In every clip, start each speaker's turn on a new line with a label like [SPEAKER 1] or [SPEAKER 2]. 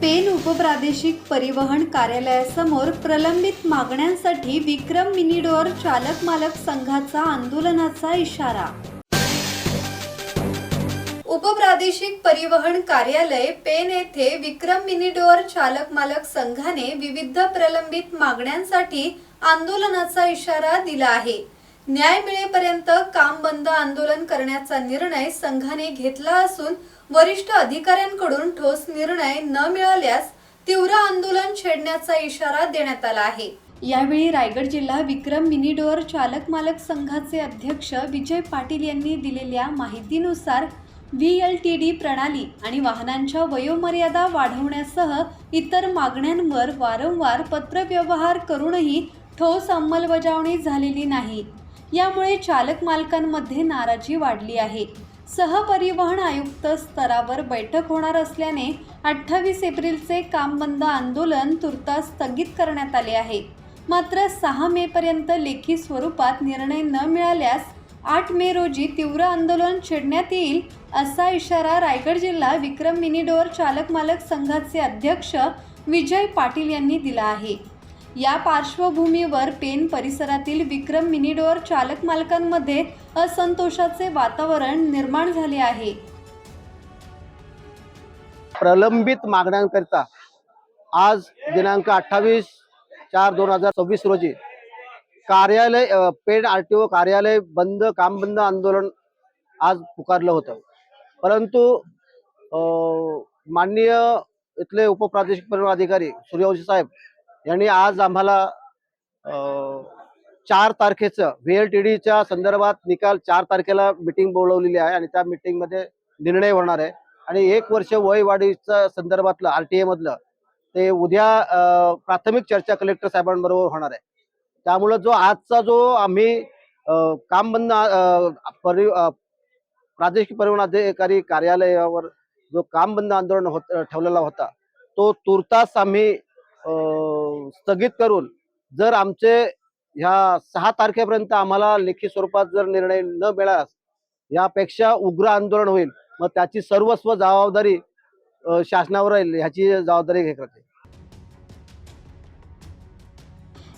[SPEAKER 1] Pen उपप्रादेशिक परिवहन कार्यालयासमोर प्रलंबित मागण्यांसाठी विक्रम मिनी डोअर चालक मालक संघाचा आंदोलनाचा इशारा। उपप्रादेशिक परिवहन कार्यालय पेन येथे विक्रम मिनी डोअर चालक मालक संघाने विविध प्रलंबित मागण्यांसाठी आंदोलनाचा इशारा दिला आहे। न्याय मिळेपर्यंत काम बंद आंदोलन करण्याचा निर्णय संघाने घेतला असून वरिष्ठ अधिकाऱ्यांकडून ठोस निर्णय न मिळाल्यास तीव्र आंदोलन छेडण्याचा इशारा देण्यात आला आहे। यावेळी रायगड जिल्हा विक्रम मिनी डोअर चालक मालक संघाचे अध्यक्ष विजय पाटील यांनी दिलेल्या माहितीनुसार VLTD प्रणाली आणि वाहनांच्या वयोमर्यादा वाढवण्यासह इतर मागण्यांवर वारंवार पत्रव्यवहार करूनही ठोस अंमलबजावणी झालेली नाही। यामुळे चालक मालकांमध्ये नाराजी वाढली आहे। सहपरिवहन आयुक्त स्तरावर बैठक होणार असल्याने 28 एप्रिलचे काम बंद आंदोलन तुर्तास स्थगित करण्यात आले आहे। मात्र 6 मे पर्यंत लेखी स्वरूपात निर्णय न मिळाल्यास 8 मे रोजी तीव्र आंदोलन छेडण्यात येईल असा इशारा रायगड जिल्हा विक्रम मिनी डोअर चालक मालक संघाचे अध्यक्ष विजय पाटील यांनी दिला आहे। या पार्श्वभूमीवर पेन परिसरातील विक्रम मिनी डोअर चालक मालकांमध्ये असंतोषाचे वातावरण निर्माण झाले आहे।
[SPEAKER 2] प्रलंबित मागण्यांकरिता आज दिनांक 28/4/2026 रोजी कार्यालय पेन RTO कार्यालय बंद काम बंद आंदोलन आज पुकारलं होतं। परंतु माननीय इथले उपप्रादेशिक परिवहन अधिकारी सूर्यवंशी साहेब यांनी आज आम्हाला 4 तारखेचं VLTDच्या संदर्भात निकाल 4 तारखेला मीटिंग बोलवलेली आहे आणि त्या मीटिंगमध्ये निर्णय होणार आहे। आणि 1 वर्ष वय वाढीच्या संदर्भातलं RTA मधलं ते उद्या प्राथमिक चर्चा कलेक्टर साहेबांबरोबर होणार आहे। त्यामुळे जो आजचा जो आम्ही काम बंद प्रादेशिक परिवहन अधिकारी कार्यालयावर जो काम बंद आंदोलन ठेवलेला होता तो तुर्तास आम्ही स्थगित करून जर आमचे ह्या 6 तारखेपर्यंत आम्हाला लेखी स्वरूपात जर निर्णय न मिळाल्यास यापेक्षा उग्र आंदोलन होईल। मग त्याची सर्वस्व जबाबदारी शासनावर राहील, ह्याची जबाबदारी घेत राहते।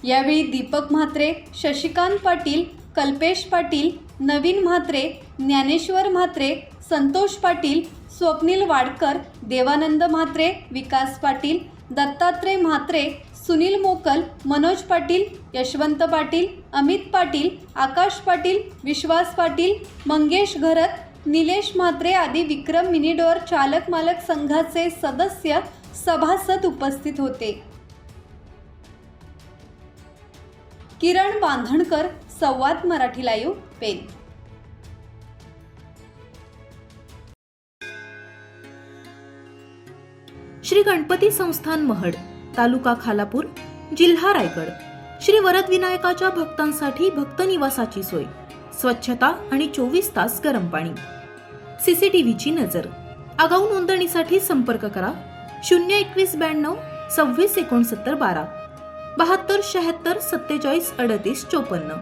[SPEAKER 1] यावेळी दीपक म्हात्रे, शशिकांत पाटील, कल्पेश पाटील, नवीन म्हात्रे, ज्ञानेश्वर म्हात्रे, संतोष पाटील, स्वप्नील वाडकर, देवानंद म्हात्रे, विकास पाटील, दत्तात्रय म्हात्रे, सुनील मोकल, मनोज पाटील, यशवंत पाटील, अमित पाटील, आकाश पाटील, विश्वास पाटील, मंगेश घरत, निलेश म्हात्रे आदी विक्रम मिनी डोअर चालक मालक संघाचे सदस्य सभासद उपस्थित होते। किरण बांधणकर, संवाद मराठी लाईव्ह, पेन।
[SPEAKER 3] श्री गणपती संस्थान महड, तालुका खालापूर, जिल्हा रायगड। श्री वरद विनायकाच्या भक्तांसाठी भक्त निवासाची सोय, स्वच्छता आणि 24 तास गरम पाणी, CCTVची नजर। आगाऊ नोंदणीसाठी संपर्क करा 02192 26 69 12 72 76 47 38 54।